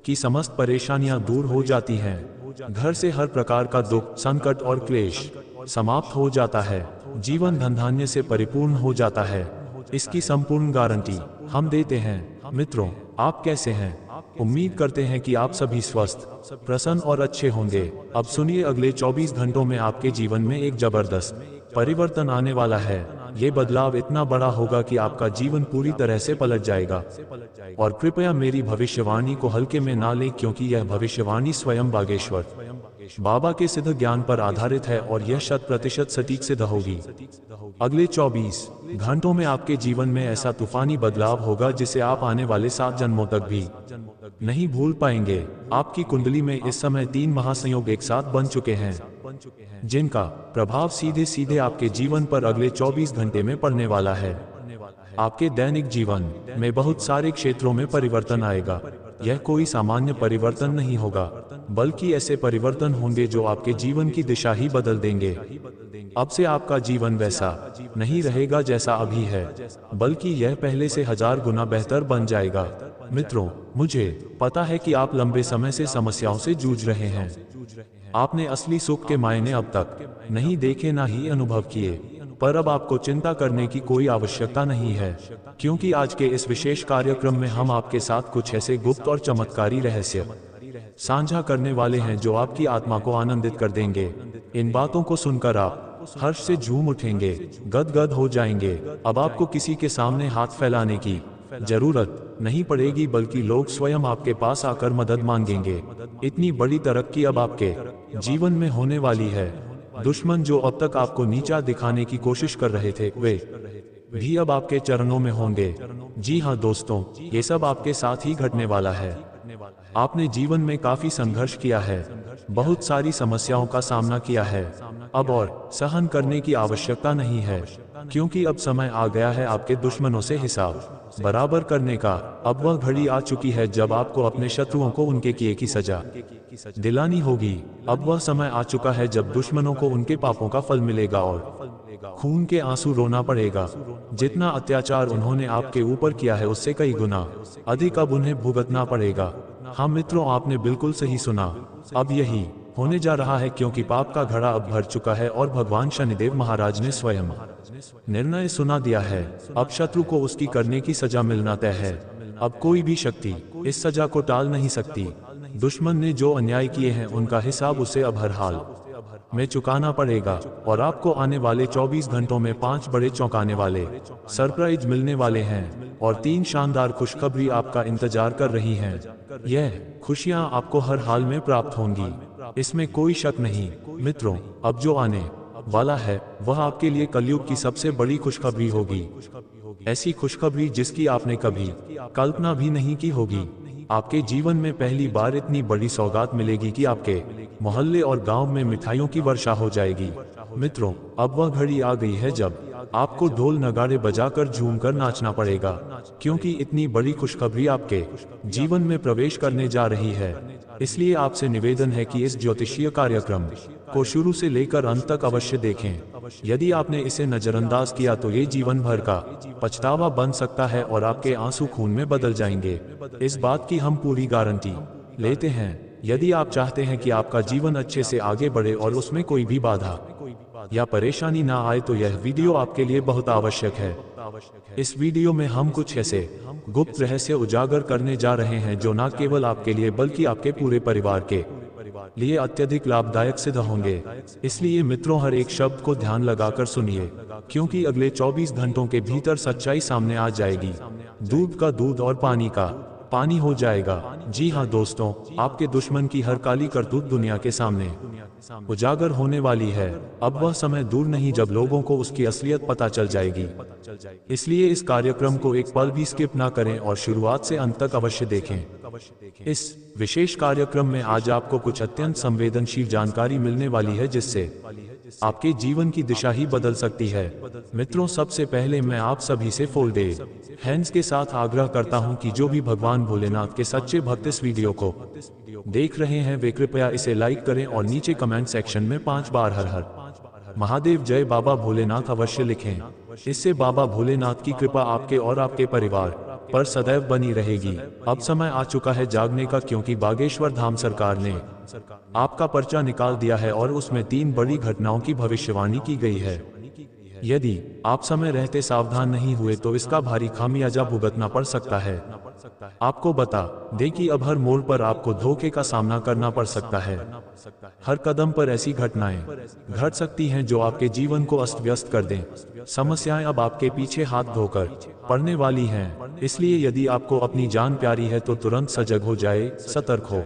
की समस्त परेशानियां दूर हो जाती हैं। घर से हर प्रकार का दुख, संकट और क्लेश समाप्त हो जाता है। जीवन धन धान्य से परिपूर्ण हो जाता है। इसकी संपूर्ण गारंटी हम देते हैं। मित्रों, आप कैसे हैं? उम्मीद करते हैं कि आप सभी स्वस्थ, प्रसन्न और अच्छे होंगे। अब सुनिए, अगले 24 घंटों में आपके जीवन में एक जबरदस्त परिवर्तन आने वाला है। ये बदलाव इतना बड़ा होगा कि आपका जीवन पूरी तरह से पलट जाएगा। और कृपया मेरी भविष्यवाणी को हल्के में ना लें, क्योंकि यह भविष्यवाणी स्वयं बागेश्वर बाबा के सिद्ध ज्ञान पर आधारित है और यह 100% सटीक सिद्ध होगी। अगले 24 घंटों में आपके जीवन में ऐसा तूफानी बदलाव होगा जिसे आप आने वाले 7 जन्मों तक भी नहीं भूल पाएंगे। आपकी कुंडली में इस समय 3 महासंयोग एक साथ बन चुके हैं, जिनका प्रभाव सीधे सीधे आपके जीवन पर अगले 24 घंटे में पड़ने वाला है। आपके दैनिक जीवन में बहुत सारे क्षेत्रों में परिवर्तन आएगा। यह कोई सामान्य परिवर्तन नहीं होगा, बल्कि ऐसे परिवर्तन होंगे जो आपके जीवन की दिशा ही बदल देंगे। अब से आपका जीवन वैसा नहीं रहेगा जैसा अभी है, बल्कि यह पहले से 1000 गुना बेहतर बन जाएगा। मित्रों, मुझे पता है कि आप लंबे समय से समस्याओं से जूझ रहे हैं। आपने असली सुख के मायने अब तक नहीं देखे, ना ही अनुभव किए। पर अब आपको चिंता करने की कोई आवश्यकता नहीं है, क्योंकि आज के इस विशेष कार्यक्रम में हम आपके साथ कुछ ऐसे गुप्त और चमत्कारी रहस्य साझा करने वाले हैं जो आपकी आत्मा को आनंदित कर देंगे। इन बातों को सुनकर आप हर्ष से झूम उठेंगे, गदगद हो जाएंगे। अब आपको किसी के सामने हाथ फैलाने की जरूरत नहीं पड़ेगी, बल्कि लोग स्वयं आपके पास आकर मदद मांगेंगे। इतनी बड़ी तरक्की अब आपके जीवन में होने वाली है। दुश्मन जो अब तक आपको नीचा दिखाने की कोशिश कर रहे थे, वे भी अब आपके चरणों में होंगे। जी हाँ दोस्तों, ये सब आपके साथ ही घटने वाला है। आपने जीवन में काफी संघर्ष किया है, बहुत सारी समस्याओं का सामना किया है। अब और सहन करने की आवश्यकता नहीं है, क्योंकि अब समय आ गया है आपके दुश्मनों से हिसाब बराबर करने का। अब वह घड़ी आ चुकी है जब आपको अपने शत्रुओं को उनके किए की सजा दिलानी होगी। अब वह समय आ चुका है जब दुश्मनों को उनके पापों का फल मिलेगा और खून के आंसू रोना पड़ेगा। जितना अत्याचार उन्होंने आपके ऊपर किया है, उससे कई गुना अधिक अब उन्हें भुगतना पड़ेगा। हाँ मित्रों, आपने बिल्कुल सही सुना। अब यही होने जा रहा है, क्योंकि पाप का घड़ा अब भर चुका है और भगवान शनिदेव महाराज ने स्वयं निर्णय सुना दिया है। अब शत्रु को उसकी करने की सजा मिलना तय है। अब कोई भी शक्ति इस सजा को टाल नहीं सकती। दुश्मन ने जो अन्याय किए हैं, उनका हिसाब उसे अब हर हाल में चुकाना पड़ेगा। और आपको आने वाले 24 घंटों में 5 बड़े चौंकाने वाले सरप्राइज मिलने वाले हैं, और 3 शानदार खुशखबरी आपका इंतजार कर रही हैं। यह खुशियां आपको हर हाल में प्राप्त होंगी, इसमें कोई शक नहीं। मित्रों, अब जो आने वाला है वह आपके लिए कलयुग की सबसे बड़ी खुशखबरी होगी। ऐसी खुशखबरी जिसकी आपने कभी कल्पना भी नहीं की होगी। आपके जीवन में पहली बार इतनी बड़ी सौगात मिलेगी कि आपके मोहल्ले और गांव में मिठाइयों की वर्षा हो जाएगी। मित्रों, अब वह घड़ी आ गई है जब आपको ढोल नगाड़े बजाकर झूमकर नाचना पड़ेगा, क्योंकि इतनी बड़ी खुशखबरी आपके जीवन में प्रवेश करने जा रही है। इसलिए आपसे निवेदन है कि इस ज्योतिषीय कार्यक्रम को शुरू से लेकर अंत तक अवश्य देखें। यदि आपने इसे नजरअंदाज किया तो ये जीवन भर का पछतावा बन सकता है और आपके आंसू खून में बदल जाएंगे। इस बात की हम पूरी गारंटी लेते हैं। यदि आप चाहते हैं कि आपका जीवन अच्छे से आगे बढ़े और उसमें कोई भी बाधा या परेशानी ना आए, तो यह वीडियो आपके लिए बहुत आवश्यक है। इस वीडियो में हम कुछ ऐसे गुप्त रहस्य उजागर करने जा रहे हैं जो न केवल आपके लिए बल्कि आपके पूरे परिवार के लिए अत्यधिक लाभदायक सिद्ध होंगे। इसलिए मित्रों, हर एक शब्द को ध्यान लगाकर सुनिए, क्योंकि अगले 24 घंटों के भीतर सच्चाई सामने आ जाएगी। दूध का दूध और पानी का पानी हो जाएगा। जी हाँ दोस्तों, आपके दुश्मन की हर काली करतूत दुनिया के सामने उजागर होने वाली है। अब वह समय दूर नहीं जब लोगों को उसकी असलियत पता चल जाएगी। इसलिए इस कार्यक्रम को एक पल भी स्किप ना करें और शुरुआत से अंत तक अवश्य देखें। इस विशेष कार्यक्रम में आज आपको कुछ अत्यंत संवेदनशील जानकारी मिलने वाली है, जिससे आपके जीवन की दिशा ही बदल सकती है। मित्रों, सबसे पहले मैं आप सभी से फोल्डेड हैंड्स के साथ आग्रह करता हूं कि जो भी भगवान भोलेनाथ के सच्चे भक्त इस वीडियो को देख रहे हैं, वे कृपया इसे लाइक करें और नीचे कमेंट सेक्शन में 5 बार हर हर महादेव जय बाबा भोलेनाथ अवश्य लिखें। इससे बाबा भोलेनाथ की कृपा आपके और आपके परिवार पर सदैव बनी रहेगी। अब समय आ चुका है जागने का, क्योंकि बागेश्वर धाम सरकार ने आपका पर्चा निकाल दिया है और उसमें 3 बड़ी घटनाओं की भविष्यवाणी की गई है। यदि आप समय रहते सावधान नहीं हुए तो इसका भारी खामियाजा भुगतना पड़ सकता है। आपको बता दें कि अब हर मोड़ पर आपको धोखे का सामना करना पड़ सकता है। हर कदम पर ऐसी घटनाएं घट सकती हैं जो आपके जीवन को अस्त व्यस्त कर दें। समस्याएं अब आपके पीछे हाथ धोकर पड़ने वाली हैं। इसलिए यदि आपको अपनी जान प्यारी है तो तुरंत सजग हो जाए, सतर्क हो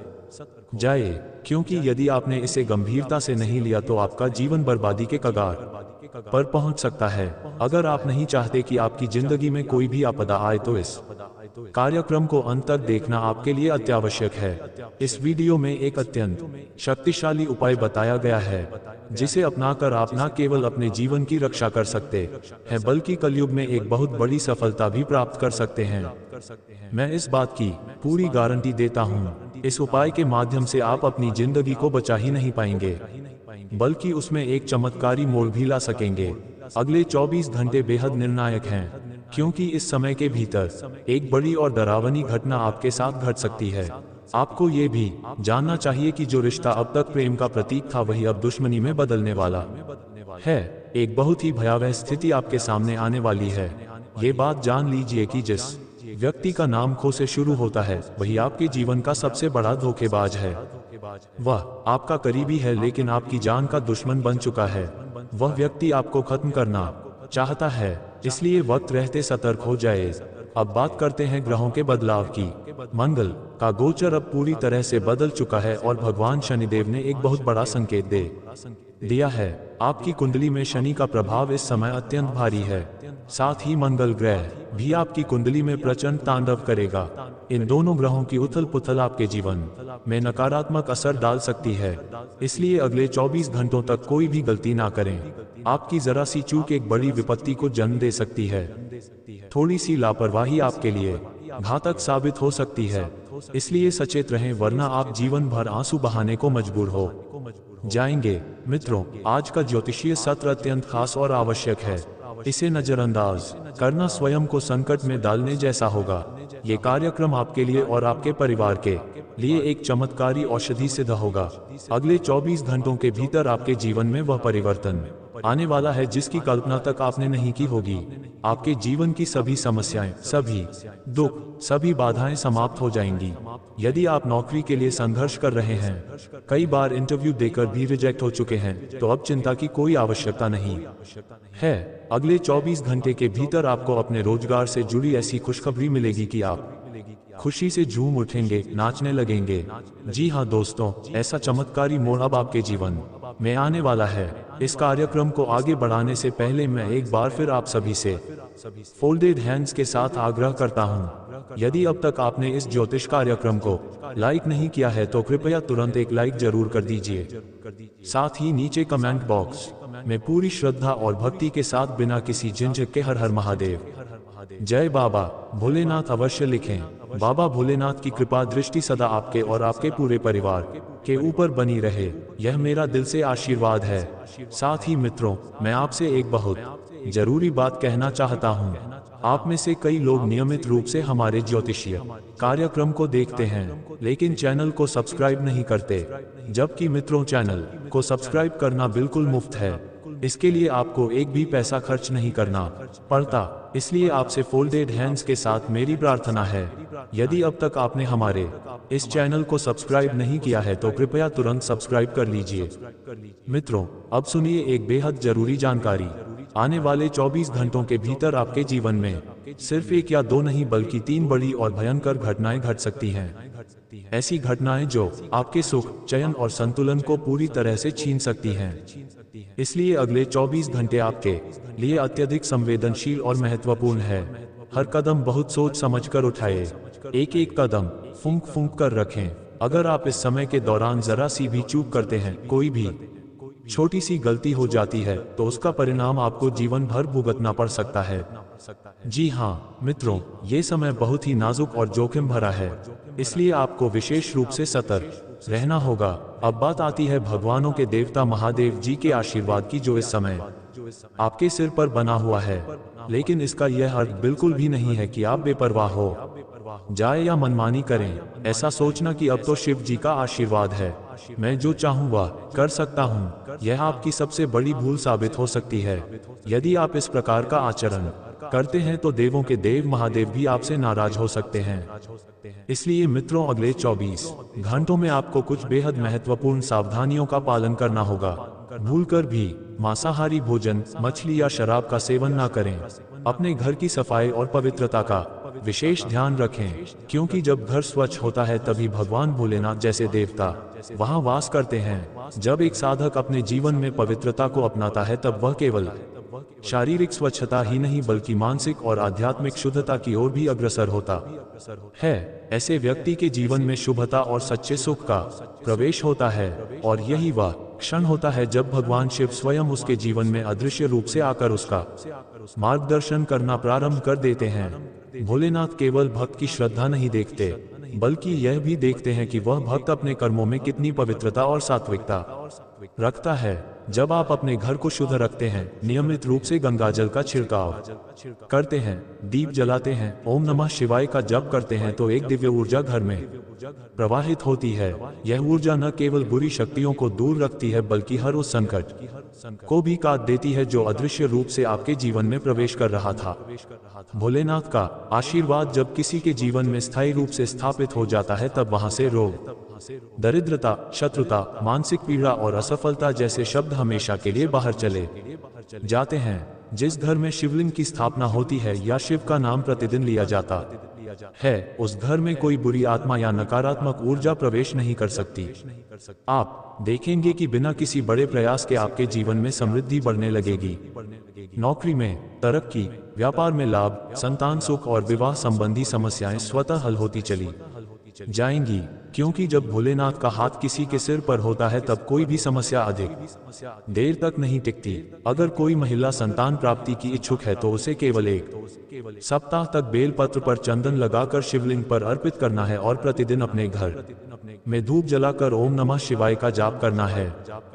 जाए, क्योंकि यदि आपने इसे गंभीरता से नहीं लिया तो आपका जीवन बर्बादी के कगार पर पहुंच सकता है। अगर आप नहीं चाहते कि आपकी जिंदगी में कोई भी आपदा आए तो इस कार्यक्रम को अंत तक देखना आपके लिए अत्यावश्यक है। इस वीडियो में एक अत्यंत शक्तिशाली उपाय बताया गया है, जिसे अपनाकर आप न केवल अपने जीवन की रक्षा कर सकते हैं, बल्कि कलयुग में एक बहुत बड़ी सफलता भी प्राप्त कर सकते हैं। मैं इस बात की पूरी गारंटी देता हूँ, इस उपाय के माध्यम से आप अपनी जिंदगी को बचा ही नहीं पाएंगे, बल्कि उसमें एक चमत्कारी मोड़ भी ला सकेंगे। अगले 24 घंटे बेहद निर्णायक हैं, क्योंकि इस समय के भीतर एक बड़ी और डरावनी घटना आपके साथ घट सकती है। आपको ये भी जानना चाहिए कि जो रिश्ता अब तक प्रेम का प्रतीक था, वही अब दुश्मनी में बदलने वाला है। एक बहुत ही भयावह स्थिति आपके सामने आने वाली है। ये बात जान लीजिए कि जिस व्यक्ति का नाम खो से शुरू होता है, वही आपके जीवन का सबसे बड़ा धोखेबाज है। वह आपका करीबी है, लेकिन आपकी जान का दुश्मन बन चुका है। वह व्यक्ति आपको खत्म करना चाहता है, इसलिए वक्त रहते सतर्क हो जाए। अब बात करते हैं ग्रहों के बदलाव की। मंगल का गोचर अब पूरी तरह से बदल चुका है और भगवान शनिदेव ने एक बहुत बड़ा संकेत दे दिया है। आपकी कुंडली में शनि का प्रभाव इस समय अत्यंत भारी है। साथ ही मंगल ग्रह भी आपकी कुंडली में प्रचंड तांडव करेगा। इन दोनों ग्रहों की उथल पुथल आपके जीवन में नकारात्मक असर डाल सकती है। इसलिए अगले 24 घंटों तक कोई भी गलती ना करें। आपकी जरा सी चूक एक बड़ी विपत्ति को जन्म दे सकती है। थोड़ी सी लापरवाही आपके लिए घातक साबित हो सकती है। इसलिए सचेत रहें, वरना आप जीवन भर आंसू बहाने को मजबूर हो जाएंगे। मित्रों, आज का ज्योतिषीय सत्र अत्यंत खास और आवश्यक है। इसे नजरअंदाज करना स्वयं को संकट में डालने जैसा होगा। ये कार्यक्रम आपके लिए और आपके परिवार के लिए एक चमत्कारी औषधि सिद्ध होगा। अगले 24 घंटों के भीतर आपके जीवन में वह परिवर्तन आने वाला है जिसकी कल्पना तक आपने नहीं की होगी। आपके जीवन की सभी समस्याएं, सभी दुख, सभी बाधाएं समाप्त हो जाएंगी। यदि आप नौकरी के लिए संघर्ष कर रहे हैं, कई बार इंटरव्यू देकर भी रिजेक्ट हो चुके हैं, तो अब चिंता की कोई आवश्यकता नहीं है। अगले 24 घंटे के भीतर आपको अपने रोजगार से जुड़ी ऐसी खुशखबरी मिलेगी कि आप खुशी से झूम उठेंगे, नाचने लगेंगे। जी हाँ दोस्तों, ऐसा चमत्कारी मोड़ अब आपके जीवन में आने वाला है। इस कार्यक्रम को आगे बढ़ाने से पहले मैं एक बार फिर आप सभी से फोल्डेड हैंड्स के साथ आग्रह करता हूं, यदि अब तक आपने इस ज्योतिष कार्यक्रम को लाइक नहीं किया है तो कृपया तुरंत एक लाइक जरूर कर दीजिए। साथ ही नीचे कमेंट बॉक्स में पूरी श्रद्धा और भक्ति के साथ बिना किसी झिझक के हर हर महादेव जय बाबा भोलेनाथ अवश्य लिखें। बाबा भोलेनाथ की कृपा दृष्टि सदा आपके और आपके पूरे परिवार के ऊपर बनी रहे, यह मेरा दिल से आशीर्वाद है। साथ ही मित्रों, मैं आपसे एक बहुत जरूरी बात कहना चाहता हूं। आप में से कई लोग नियमित रूप से हमारे ज्योतिषीय कार्यक्रम को देखते हैं, लेकिन चैनल को सब्सक्राइब नहीं करते, जबकि मित्रों चैनल को सब्सक्राइब करना बिल्कुल मुफ्त है। इसके लिए आपको एक भी पैसा खर्च नहीं करना पड़ता। इसलिए आपसे फोल्डेड हैंड्स के साथ मेरी प्रार्थना है, यदि अब तक आपने हमारे इस चैनल को सब्सक्राइब नहीं किया है तो कृपया तुरंत सब्सक्राइब कर लीजिए। मित्रों, अब सुनिए एक बेहद जरूरी जानकारी। आने वाले 24 घंटों के भीतर आपके जीवन में सिर्फ 1 या 2 नहीं बल्कि 3 बड़ी और भयंकर घटनाएं घट सकती हैं। ऐसी घटनाएं जो आपके सुख, चयन और संतुलन को पूरी तरह से छीन सकती हैं। इसलिए अगले 24 घंटे आपके लिए अत्यधिक संवेदनशील और महत्वपूर्ण है। हर कदम बहुत सोच समझकर उठाएं, एक एक कदम फूंक फूंक कर रखें। अगर आप इस समय के दौरान जरा सी भी चूक करते हैं, कोई भी छोटी सी गलती हो जाती है, तो उसका परिणाम आपको जीवन भर भुगतना पड़ सकता है। जी हाँ मित्रों, ये समय बहुत ही नाजुक और जोखिम भरा है, इसलिए आपको विशेष रूप से सतर्क रहना होगा। अब बात आती है भगवानों के देवता महादेव जी के आशीर्वाद की, जो इस समय आपके सिर पर बना हुआ है। लेकिन इसका यह अर्थ बिल्कुल भी नहीं है कि आप बेपरवाह हो जाए या मनमानी करें। ऐसा सोचना कि अब तो शिव जी का आशीर्वाद है, मैं जो चाहूँ वह कर सकता हूँ, यह आपकी सबसे बड़ी भूल साबित हो सकती है। यदि आप इस प्रकार का आचरण करते हैं तो देवों के देव महादेव भी आपसे नाराज हो सकते हैं। इसलिए मित्रों, अगले 24 घंटों में आपको कुछ बेहद महत्वपूर्ण सावधानियों का पालन करना होगा। भूलकर भी मांसाहारी भोजन, मछली या शराब का सेवन ना करें। अपने घर की सफाई और पवित्रता का विशेष ध्यान रखें, क्योंकि जब घर स्वच्छ होता है तभी भगवान भोलेनाथ जैसे देवता वहां वास करते हैं। जब एक साधक अपने जीवन में पवित्रता को अपनाता है तब वह केवल शारीरिक स्वच्छता ही नहीं बल्कि मानसिक और आध्यात्मिक शुद्धता की ओर भी अग्रसर होता है। ऐसे व्यक्ति के जीवन में शुभता और सच्चे सुख का प्रवेश होता है, और यही वह क्षण होता है जब भगवान शिव स्वयं उसके जीवन में अदृश्य रूप से आकर उसका मार्गदर्शन करना प्रारंभ कर देते हैं। भोलेनाथ केवल भक्त की श्रद्धा नहीं देखते, बल्कि यह भी देखते हैं कि वह भक्त अपने कर्मों में कितनी पवित्रता और सात्विकता रखता है। जब आप अपने घर को शुद्ध रखते हैं, नियमित रूप से गंगाजल का छिड़काव करते हैं, दीप जलाते हैं, ओम नमः शिवाय का जप करते हैं, तो एक दिव्य ऊर्जा घर में प्रवाहित होती है। यह ऊर्जा न केवल बुरी शक्तियों को दूर रखती है बल्कि हर उस संकट को भी काट देती है जो अदृश्य रूप से आपके जीवन में प्रवेश कर रहा था। भोलेनाथ का आशीर्वाद जब किसी के जीवन में स्थायी रूप से स्थापित हो जाता है तब वहां से रोग, दरिद्रता, शत्रुता, मानसिक पीड़ा और असफलता जैसे शब्द हमेशा के लिए बाहर चले जाते हैं। जिस घर में शिवलिंग की स्थापना होती है या शिव का नाम प्रतिदिन लिया जाता है, उस घर में कोई बुरी आत्मा या नकारात्मक ऊर्जा प्रवेश नहीं कर सकती। आप देखेंगे कि बिना किसी बड़े प्रयास के आपके जीवन में समृद्धि बढ़ने लगेगी। नौकरी में तरक्की, व्यापार में लाभ, संतान सुख और विवाह संबंधी समस्याएं स्वतः हल होती चली जाएंगी, क्योंकि जब भोलेनाथ का हाथ किसी के सिर पर होता है तब कोई भी समस्या अधिक देर तक नहीं टिकती। अगर कोई महिला संतान प्राप्ति की इच्छुक है तो उसे केवल 1 सप्ताह तक बेलपत्र पर चंदन लगाकर शिवलिंग पर अर्पित करना है और प्रतिदिन अपने घर में धूप जलाकर ओम नमः शिवाय का जाप करना है।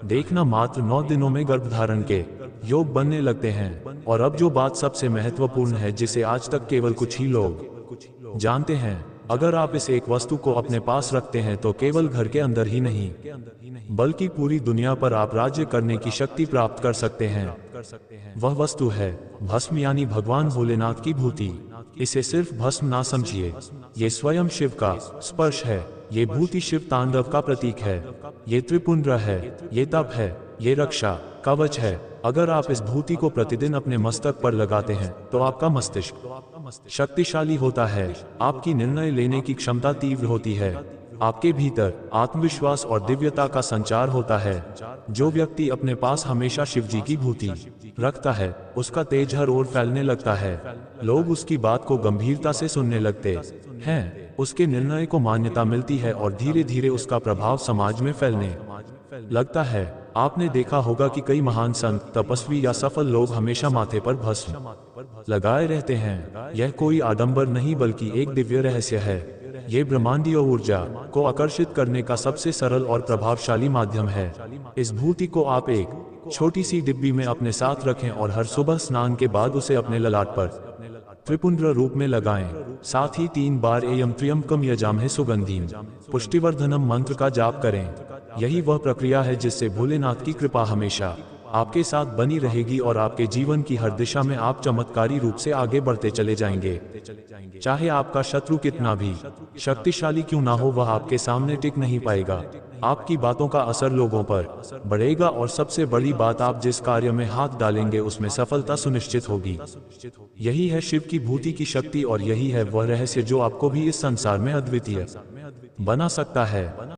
देखना, मात्र 9 दिनों में गर्भधारण के योग बनने लगते हैं। और अब जो बात सबसे महत्वपूर्ण है, जिसे आज तक केवल कुछ ही लोग जानते हैं, अगर आप इस एक वस्तु को अपने पास रखते हैं तो केवल घर के अंदर ही नहीं बल्कि पूरी दुनिया पर आप राज्य करने की शक्ति प्राप्त कर सकते हैं। वह वस्तु है भस्म, यानी भगवान भोलेनाथ की भूति। इसे सिर्फ भस्म ना समझिए, ये स्वयं शिव का स्पर्श है। ये भूति शिव तांडव का प्रतीक है, ये त्रिपुंड्र है, ये तप है, ये रक्षा कवच है। अगर आप इस भूति को प्रतिदिन अपने मस्तक पर लगाते हैं तो आपका मस्तिष्क शक्तिशाली होता है, आपकी निर्णय लेने की क्षमता तीव्र होती है, आपके भीतर आत्मविश्वास और दिव्यता का संचार होता है। जो व्यक्ति अपने पास हमेशा शिव जी की भूति रखता है, उसका तेज हर ओर फैलने लगता है। लोग उसकी बात को गंभीरता से सुनने लगते हैं, उसके निर्णय को मान्यता मिलती है और धीरे धीरे उसका प्रभाव समाज में फैलने लगता है। आपने देखा होगा कि कई महान संत, तपस्वी या सफल लोग हमेशा माथे पर भस्म लगाए रहते हैं। यह कोई आडंबर नहीं बल्कि एक दिव्य रहस्य है। ये ब्रह्मांडीय ऊर्जा को आकर्षित करने का सबसे सरल और प्रभावशाली माध्यम है। इस भूति को आप एक छोटी सी डिब्बी में अपने साथ रखें और हर सुबह स्नान के बाद उसे अपने ललाट पर त्रिपुंड्र रूप में लगाएं। साथ ही 3 बार एयम त्र्यंबकम यजामहे सुगंधिम पुष्टिवर्धनम मंत्र का जाप करें। यही वह प्रक्रिया है जिससे भोलेनाथ की कृपा हमेशा आपके साथ बनी रहेगी और आपके जीवन की हर दिशा में आप चमत्कारी रूप से आगे बढ़ते चले जाएंगे। चाहे आपका शत्रु कितना भी शक्तिशाली क्यों ना हो, वह आपके सामने टिक नहीं पाएगा। आपकी बातों का असर लोगों पर बढ़ेगा और सबसे बड़ी बात, आप जिस कार्य में हाथ डालेंगे उसमें सफलता सुनिश्चित होगी। यही है शिव की भूति की शक्ति और यही है वह रहस्य जो आपको भी इस संसार में अद्वितीय बना सकता है।